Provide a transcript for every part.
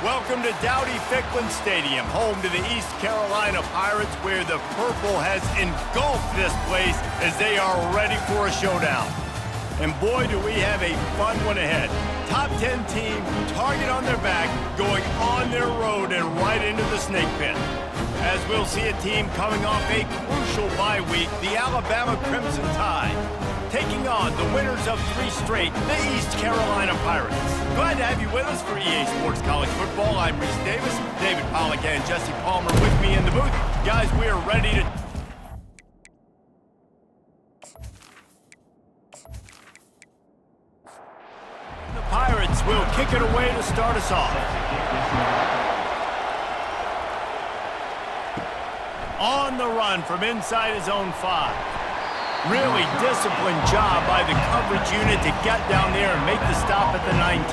Welcome to Dowdy-Ficklin Stadium, home to the East Carolina Pirates, where the purple has engulfed this place as they are ready for a showdown. And boy, do we have a fun one ahead. Top 10 team, target on their back, going on their road and right into the snake pit. As we'll see a team coming off a crucial bye week, the Alabama Crimson Tide, taking on the winners of 3 straight, the East Carolina Pirates. Glad to have you with us for EA Sports College Football. I'm Reese Davis, David Pollack and Jesse Palmer with me in the booth. Guys, we are ready to... The Pirates will kick it away to start us off. On the run from inside his own 5. Really disciplined job by the coverage unit to get down there and make the stop at the 19.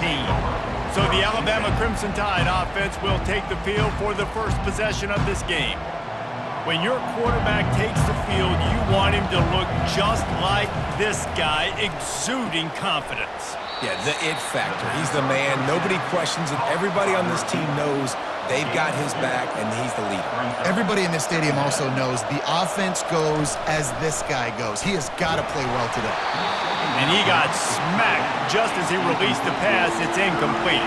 So the Alabama Crimson Tide offense will take the field for the first possession of this game. When your quarterback takes the field, you want him to look just like this guy, exuding confidence. Yeah, the it factor. He's the man. Nobody questions it. Everybody on this team knows they've got his back, and he's the leader. Everybody in this stadium also knows the offense goes as this guy goes. He has got to play well today. And he got smacked just as he released the pass. It's incomplete.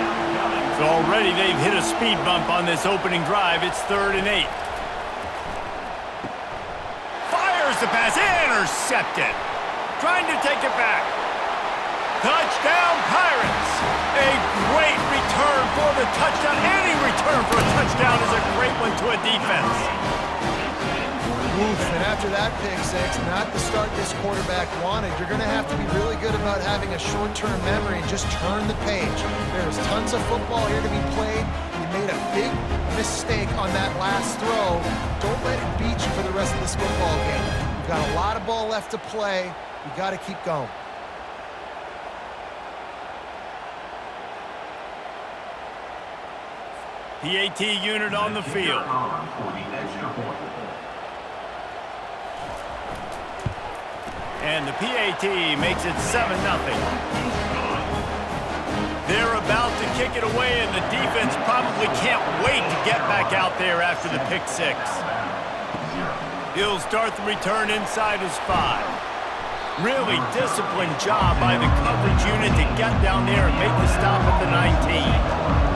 So already they've hit a speed bump on this opening drive. It's 3rd and 8. Fires the pass. Intercepted. Trying to take it back. Touchdown, Pirates! A great return for the touchdown. Any return for a touchdown is a great one to a defense. Oof, and after that pick six, not the start this quarterback wanted. You're going to have to be really good about having a short-term memory and just turn the page. There's tons of football here to be played. You made a big mistake on that last throw. Don't let it beat you for the rest of this football game. You've got a lot of ball left to play. You've got to keep going. PAT unit on the field. And the PAT makes it 7-0. They're about to kick it away, and the defense probably can't wait to get back out there after the pick 6. He'll start the return inside his 5. Really disciplined job by the coverage unit to get down there and make the stop at the 19.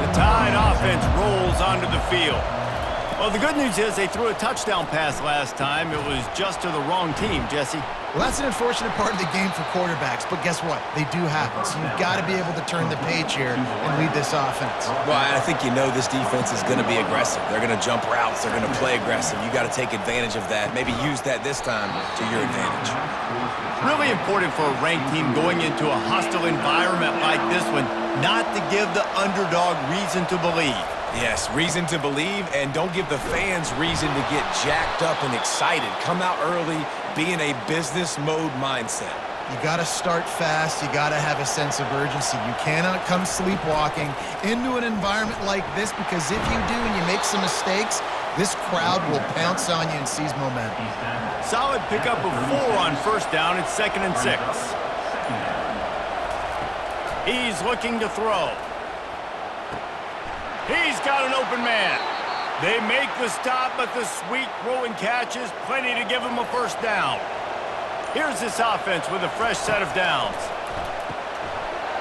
The Tide offense rolls onto the field. Well, the good news is they threw a touchdown pass last time. It was just to the wrong team, Jesse. Well, that's an unfortunate part of the game for quarterbacks, but guess what? They do happen, so you've got to be able to turn the page here and lead this offense. Well, I think you know this defense is going to be aggressive. They're going to jump routes. They're going to play aggressive. You got to take advantage of that. Maybe use that this time to your advantage. Really important for a ranked team going into a hostile environment like this one, not to give the underdog reason to believe. Yes, reason to believe, and don't give the fans reason to get jacked up and excited. Come out early, be in a business mode mindset. You got to start fast. You got to have a sense of urgency. You cannot come sleepwalking into an environment like this, because if you do and you make some mistakes, this crowd will pounce on you and seize momentum. Solid pickup of 4 on first down. It's 2nd and 6. He's looking to throw. He's got an open man. They make the stop, but the sweet throwing catch is plenty to give him a first down. Here's this offense with a fresh set of downs.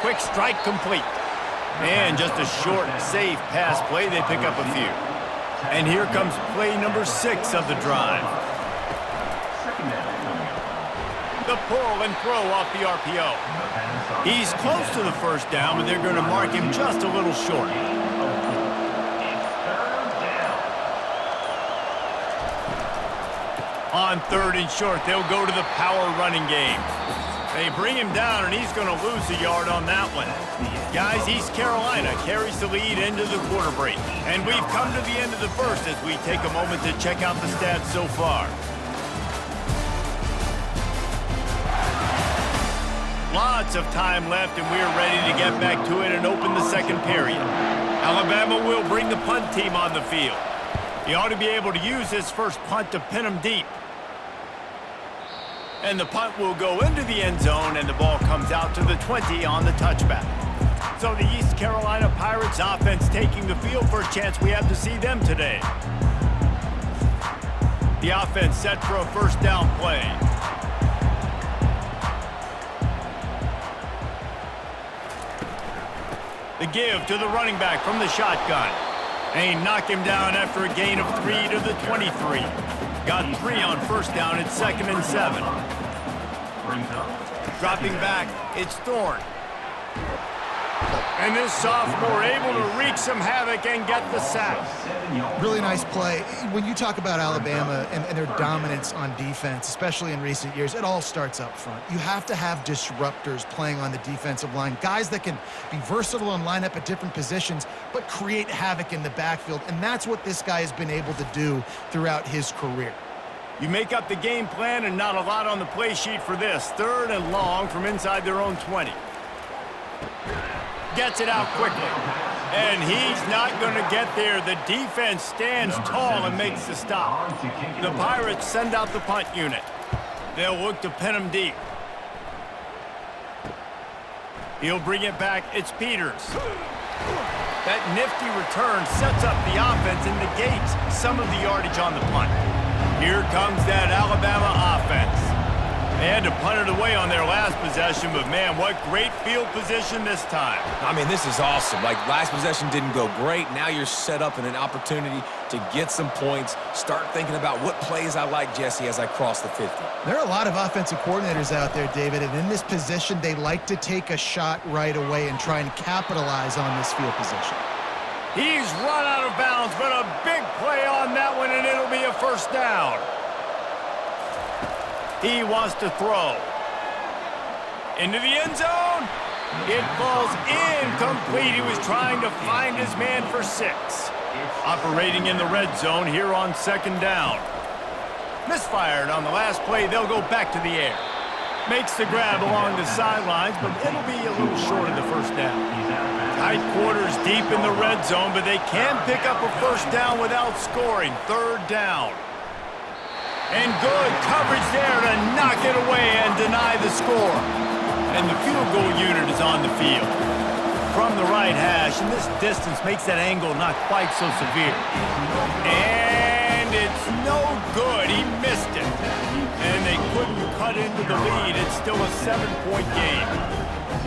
Quick strike complete. And just a short, safe pass play. They pick up a few. And here comes play number 6 of the drive. The pull and throw off the RPO. He's close to the first down, but they're going to mark him just a little short. On 3rd and short, they'll go to the power running game. They bring him down, and he's going to lose a yard on that one. Guys, East Carolina carries the lead into the quarter break. And we've come to the end of the first as we take a moment to check out the stats so far. Lots of time left, and we're ready to get back to it and open the second period. Alabama will bring the punt team on the field. He ought to be able to use his first punt to pin him deep. And the punt will go into the end zone, and the ball comes out to the 20 on the touchback. So the East Carolina Pirates offense taking the field for a chance we have to see them today. The offense set for a first down play. The give to the running back from the shotgun. And he knocked him down after a gain of 3 to the 23. Got 3 on first down at 2nd and 7. Dropping back, it's Thorne. And this sophomore able to wreak some havoc and get the sack. Really nice play. When you talk about Alabama and their dominance on defense, especially in recent years, it all starts up front. You have to have disruptors playing on the defensive line, guys that can be versatile and line up at different positions, but create havoc in the backfield, and that's what this guy has been able to do throughout his career. You make up the game plan and not a lot on the play sheet for this. 3rd and long from inside their own 20. Gets it out quickly. And he's not going to get there. The defense stands tall and makes the stop. The Pirates send out the punt unit. They'll look to pin him deep. He'll bring it back. It's Peters. That nifty return sets up the offense and negates some of the yardage on the punt. Here comes that Alabama offense. They had to punt it away on their last possession, but man, what great field position this time. I mean, this is awesome. Like, last possession didn't go great. Now you're set up in an opportunity to get some points. Start thinking about what plays I like, Jesse, as I cross the 50. There are a lot of offensive coordinators out there, David, and in this position, they like to take a shot right away and try and capitalize on this field position. He's run out of bounds, but a big play on that one, and it'll be a first down. He wants to throw. Into the end zone. It falls incomplete. He was trying to find his man for 6. Operating in the red zone here on 2nd down. Misfired on the last play. They'll go back to the air. Makes the grab along the sidelines, but it'll be a little short of the first down. Tight quarters deep in the red zone, but they can pick up a first down without scoring. 3rd down. And good coverage there to knock it away and deny the score. And the field goal unit is on the field. From the right hash, and this distance makes that angle not quite so severe. And it's no good. He missed it. And they couldn't cut into the lead. It's still a 7-point game.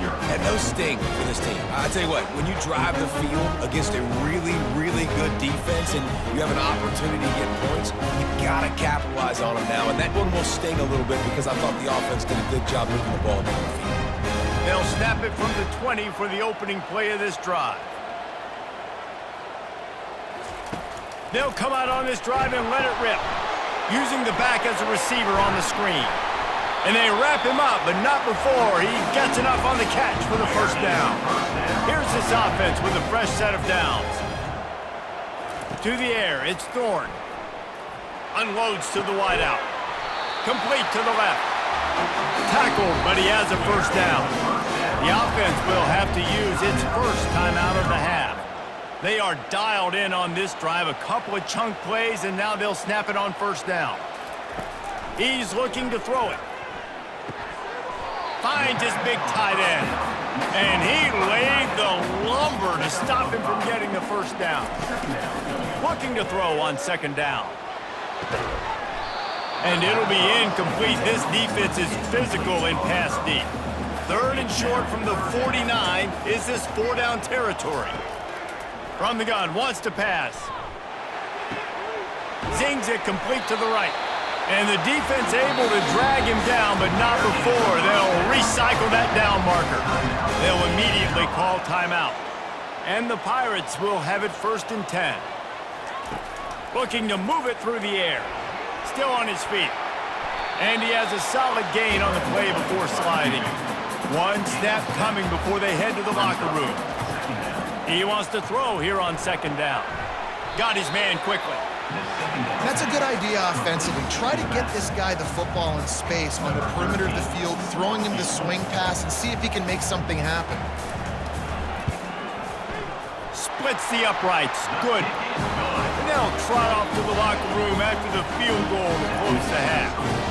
And no sting for this team. I tell you what, when you drive the field against a really, really good defense and you have an opportunity to get points, you gotta capitalize on them now. And that one will sting a little bit because I thought the offense did a good job moving the ball down the field. They'll snap it from the 20 for the opening play of this drive. They'll come out on this drive and let it rip, using the back as a receiver on the screen. And they wrap him up, but not before he gets enough on the catch for the first down. Here's this offense with a fresh set of downs. To the air, it's Thorne. Unloads to the wideout. Complete to the left. Tackled, but he has a first down. The offense will have to use its first time out of the half. They are dialed in on this drive, a couple of chunk plays, and now they'll snap it on first down. He's looking to throw it. Finds his big tight end. And he laid the lumber to stop him from getting the first down. Looking to throw on 2nd down. And it'll be incomplete. This defense is physical in pass deep. 3rd and short from the 49. Is this 4-down territory? From the gun, wants to pass. Zings it complete to the right. And the defense able to drag him down, but not before. They'll recycle that down marker. They'll immediately call timeout. And the Pirates will have it 1st and 10. Looking to move it through the air. Still on his feet. And he has a solid gain on the play before sliding. One snap coming before they head to the locker room. He wants to throw here on 2nd down. Got his man quickly. That's a good idea offensively. Try to get this guy the football in space on the perimeter of the field, throwing him the swing pass, and see if he can make something happen. Splits the uprights. Good. And they'll trot off to the locker room after the field goal to close the half.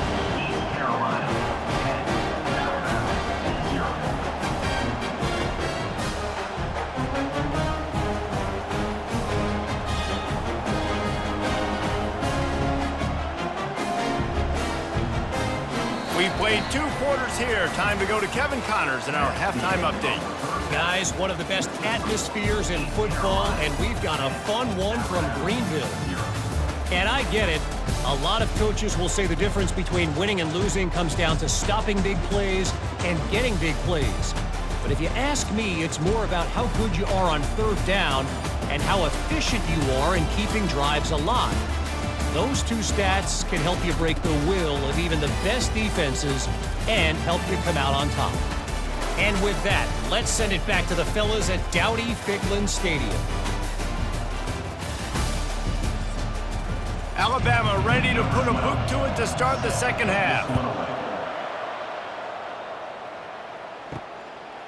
We've played 2 quarters here. Time to go to Kevin Connors in our halftime update. Guys, one of the best atmospheres in football, and we've got a fun one from Greenville. And I get it. A lot of coaches will say the difference between winning and losing comes down to stopping big plays and getting big plays. But if you ask me, it's more about how good you are on 3rd down and how efficient you are in keeping drives alive. Those 2 stats can help you break the will of even the best defenses and help you come out on top. And with that, let's send it back to the fellas at Dowdy-Ficklin Stadium. Alabama ready to put a boot to it to start the second half.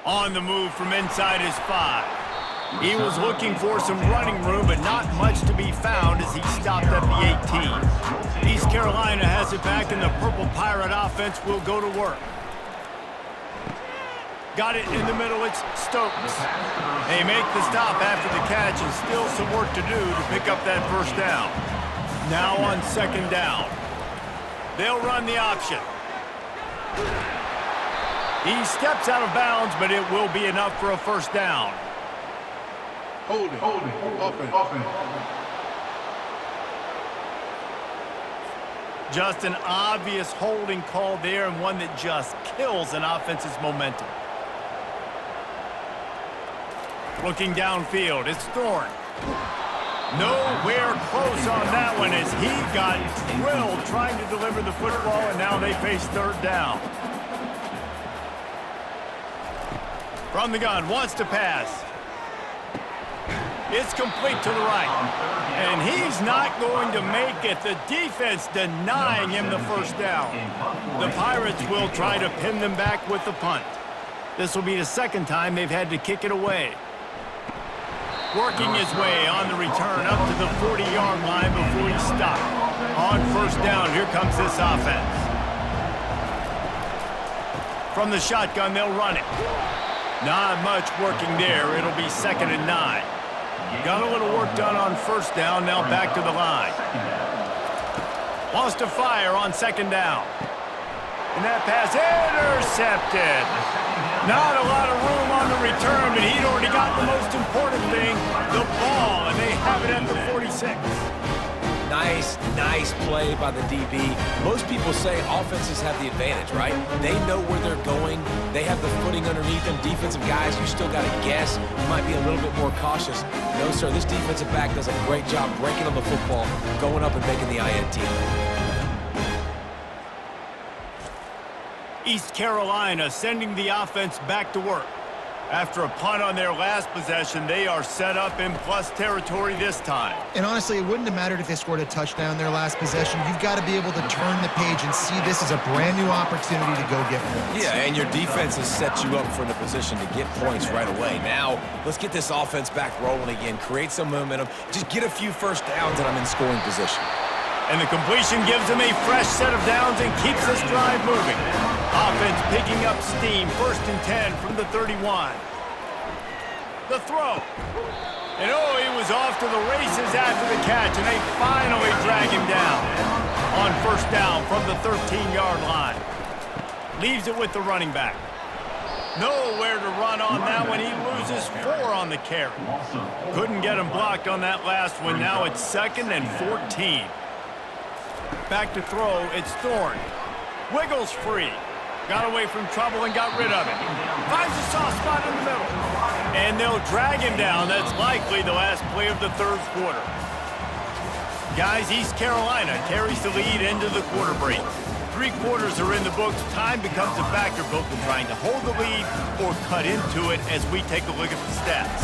On the move from inside his 5. He was looking for some running room, but not much to be found as he stopped at the 18. East Carolina has it back, and the Purple Pirate offense will go to work. Got it in the middle, it's Stokes. They make the stop after the catch, and still some work to do to pick up that first down. Now on 2nd down. They'll run the option. He steps out of bounds, but it will be enough for a first down. Holding, offense. Just an obvious holding call there, and one that just kills an offense's momentum. Looking downfield, it's Thorne. Nowhere close on that one as he got drilled trying to deliver the football, and now they face 3rd down. From the gun, wants to pass. It's complete to the right. And he's not going to make it. The defense denying him the first down. The Pirates will try to pin them back with the punt. This will be the 2nd time they've had to kick it away. Working his way on the return up to the 40-yard line before he stopped. On 1st down, here comes this offense. From the shotgun, they'll run it. Not much working there. It'll be 2nd and 9. Got a little work done on 1st down, now back to the line. Wants to fire on 2nd down. And that pass intercepted. Not a lot of room on the return, but he'd already got the most important thing, the ball, and they have it at the 46. Nice play by the DB. Most people say offenses have the advantage, right? They know where they're going. They have the footing underneath them. Defensive guys, you still got to guess. You might be a little bit more cautious. No, sir, this defensive back does a great job breaking on the football, going up and making the INT. East Carolina sending the offense back to work. After a punt on their last possession, they are set up in plus territory this time. And honestly, it wouldn't have mattered if they scored a touchdown their last possession. You've got to be able to turn the page and see this as a brand new opportunity to go get points. Yeah, and your defense has set you up for the position to get points right away. Now, let's get this offense back rolling again, create some momentum, just get a few first downs, and I'm in scoring position. And the completion gives them a fresh set of downs and keeps this drive moving. Offense picking up steam, 1st and 10 from the 31. The throw. And oh, he was off to the races after the catch, and they finally drag him down. On 1st down from the 13-yard line. Leaves it with the running back. Nowhere to run on that one. He loses 4 on the carry. Couldn't get him blocked on that last one. Now it's 2nd and 14. Back to throw, it's Thorne. Wiggles free. Got away from trouble and got rid of it. Finds a soft spot in the middle. And they'll drag him down. That's likely the last play of the 3rd quarter. Guys, East Carolina carries the lead into the quarter break. 3 quarters are in the books. Time becomes a factor both in trying to hold the lead or cut into it as we take a look at the stats.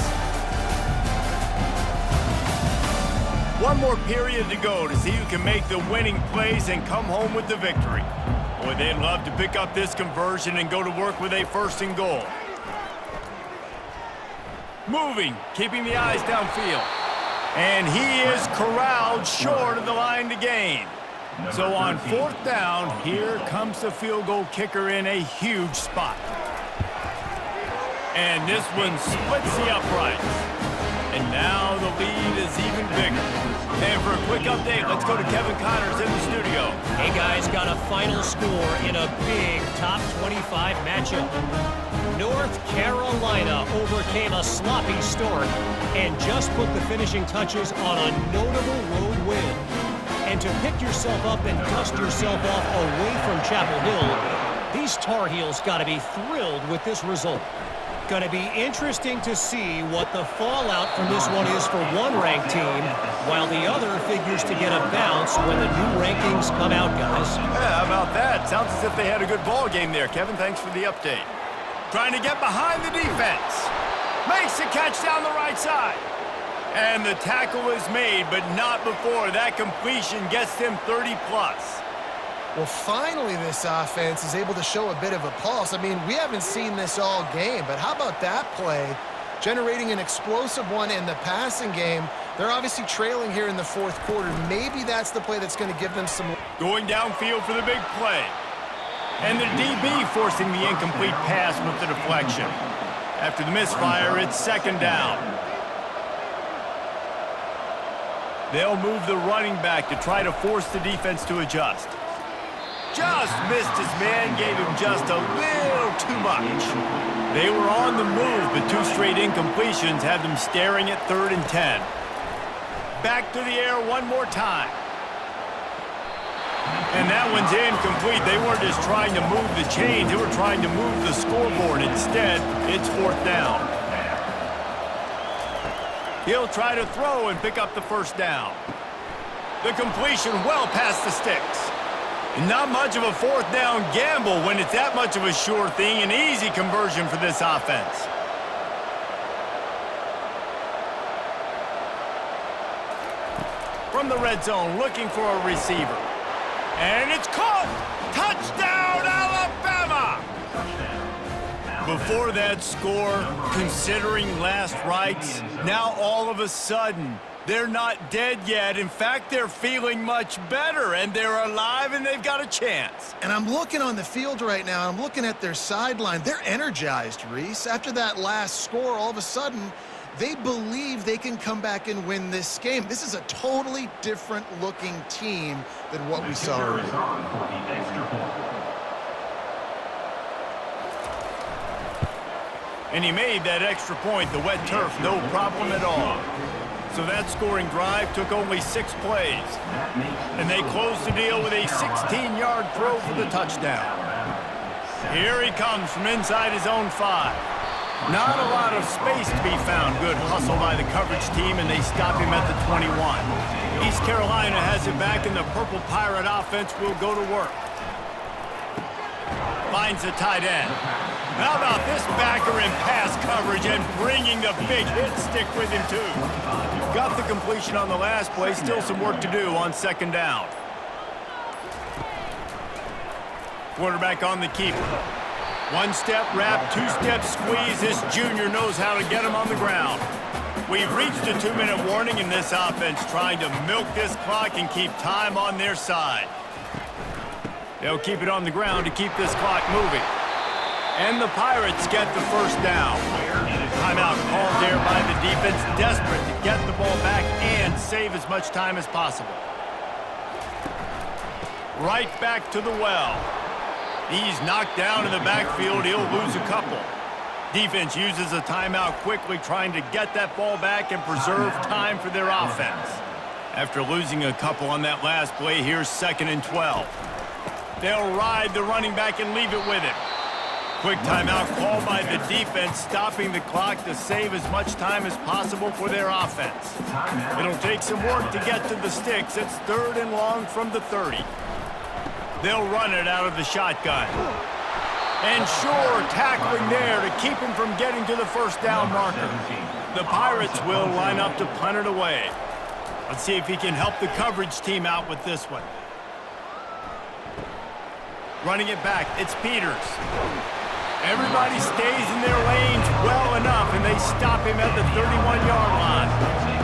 One more period to go to see who can make the winning plays and come home with the victory. Boy, they'd love to pick up this conversion and go to work with a 1st and goal. Moving, keeping the eyes downfield. And he is corralled short of the line to gain. So on 4th down, here comes the field goal kicker in a huge spot. And this one splits the uprights. And now the lead is even bigger. And for a quick update, let's go to Kevin Connors in the studio. Hey guys, got a final score in a big top 25 matchup. North Carolina overcame a sloppy start and just put the finishing touches on a notable road win. And to pick yourself up and dust yourself off away from Chapel Hill, these Tar Heels got to be thrilled with this result. Going to be interesting to see what the fallout from this one is for one ranked team, while the other figures to get a bounce when the new rankings come out, guys. Yeah, how about that? Sounds as if they had a good ball game there, Kevin. Thanks for the update. Trying to get behind the defense. Makes the catch down the right side. And the tackle is made, but not before that completion gets them 30-plus. Well, finally this offense is able to show a bit of a pulse. I mean, we haven't seen this all game, but how about that play? Generating an explosive one in the passing game. They're obviously trailing here in the fourth quarter. Maybe that's the play that's going to give them some... Going downfield for the big play. And the DB forcing the incomplete pass with the deflection. After the misfire, it's second down. They'll move the running back to try to force the defense to adjust. Just missed his man, gave him just a little too much. They were on the move, but two straight incompletions have them staring at 3rd and 10. Back to the air one more time. And that one's incomplete. They weren't just trying to move the chains, they were trying to move the scoreboard. Instead, it's 4th down. He'll try to throw and pick up the first down. The completion well past the sticks. Not much of a 4th down gamble when it's that much of a sure thing. An easy conversion for this offense. From the red zone, looking for a receiver. And it's caught! Touchdown, Alabama! Before that score, considering last rites, now all of a sudden, they're not dead yet. In fact, they're feeling much better, and they're alive, and they've got a chance. And I'm looking on the field right now, and I'm looking at their sideline. They're energized, Reese. After that last score, all of a sudden, they believe they can come back and win this game. This is a totally different-looking team than what we saw earlier. And he made that extra point, the wet turf, no problem at all. So that scoring drive took only 6 plays. And they closed the deal with a 16-yard throw for the touchdown. Here he comes from inside his own 5. Not a lot of space to be found. Good hustle by the coverage team, and they stop him at the 21. East Carolina has it back, and the Purple Pirate offense will go to work. Finds the tight end. How about this backer in pass coverage and bringing the big hit stick with him, too? Got the completion on the last play. Still some work to do on second down. Quarterback on the keeper. 1-step wrap, 2-step squeeze. This junior knows how to get him on the ground. We've reached a 2-minute warning in this offense, trying to milk this clock and keep time on their side. They'll keep it on the ground to keep this clock moving. And the Pirates get the first down. Timeout called there by the defense, desperate to get the ball back and save as much time as possible. Right back to the well. He's knocked down in the backfield. He'll lose a couple. Defense uses a timeout quickly, trying to get that ball back and preserve time for their offense. After losing a couple on that last play, here's 2nd and 12. They'll ride the running back and leave it with him. Quick timeout called by the defense, stopping the clock to save as much time as possible for their offense. It'll take some work to get to the sticks. It's 3rd and long from the 30. They'll run it out of the shotgun. And sure, tackling there to keep him from getting to the first down marker. The Pirates will line up to punt it away. Let's see if he can help the coverage team out with this one. Running it back, it's Peters. Everybody stays in their lanes well enough, and they stop him at the 31-yard line.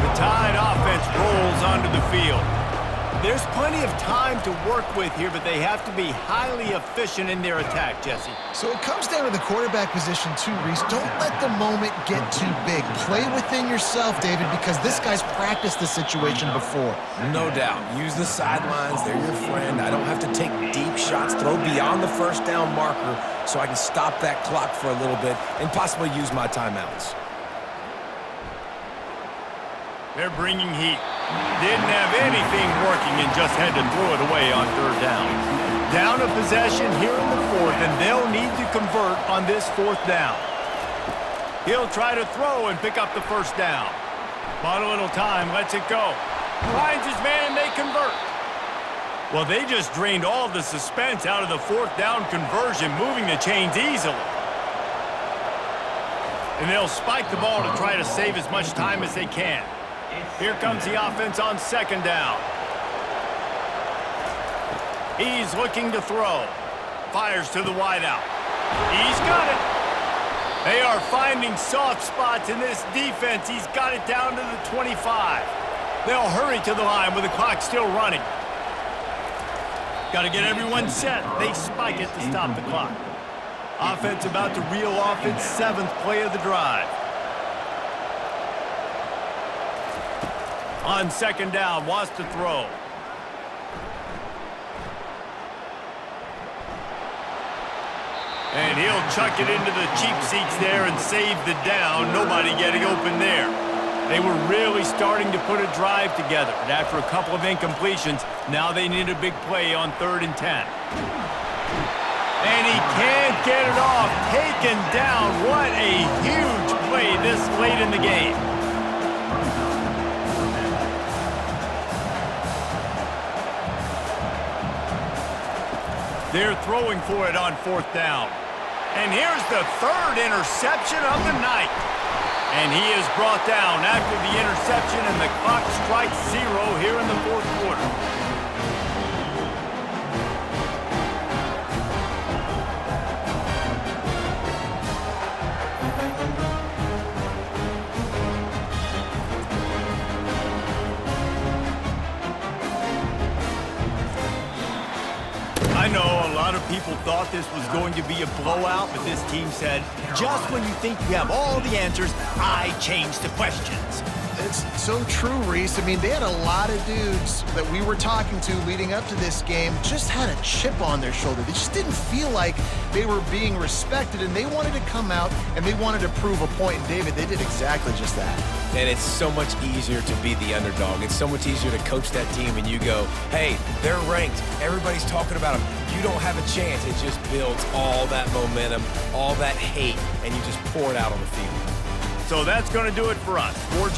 The Tide offense rolls onto the field. There's plenty of time to work with here, but they have to be highly efficient in their attack, Jesse. So it comes down to the quarterback position too, Reese. Don't let the moment get too big. Play within yourself, David, because this guy's practiced the situation before. No doubt. Use the sidelines. They're your friend. I don't have to take deep shots, throw beyond the first down marker so I can stop that clock for a little bit and possibly use my timeouts. They're bringing heat. Didn't have anything working and just had to throw it away on third down. Down a possession here in the fourth, and they'll need to convert on this fourth down. He'll try to throw and pick up the first down. Bought a little time, lets it go. Finds his man, and they convert. Well, they just drained all the suspense out of the fourth down conversion, moving the chains easily. And they'll spike the ball to try to save as much time as they can. Here comes the offense on second down. He's looking to throw. Fires to the wideout. He's got it. They are finding soft spots in this defense. He's got it down to the 25. They'll hurry to the line with the clock still running. Got to get everyone set. They spike it to stop the clock. Offense about to reel off its 7th play of the drive. On second down, wants to throw. And he'll chuck it into the cheap seats there and save the down. Nobody getting open there. They were really starting to put a drive together. And after a couple of incompletions, now they need a big play on 3rd and 10. And he can't get it off. Taken down. What a huge play this late in the game. They're throwing for it on 4th down. And here's the 3rd interception of the night. And he is brought down after the interception, and the clock strikes 0 here in the 4th quarter. I know a lot of people thought this was going to be a blowout, but this team said, just when you think you have all the answers, I change the questions. It's so true, Reese. I mean, they had a lot of dudes that we were talking to leading up to this game just had a chip on their shoulder. They just didn't feel like they were being respected, and they wanted to come out and they wanted to prove a point. And David, they did exactly just that. And it's so much easier to be the underdog. It's so much easier to coach that team and you go, hey, they're ranked. Everybody's talking about them. You don't have a chance. It just builds all that momentum, all that hate, and you just pour it out on the field. So that's going to do it for us.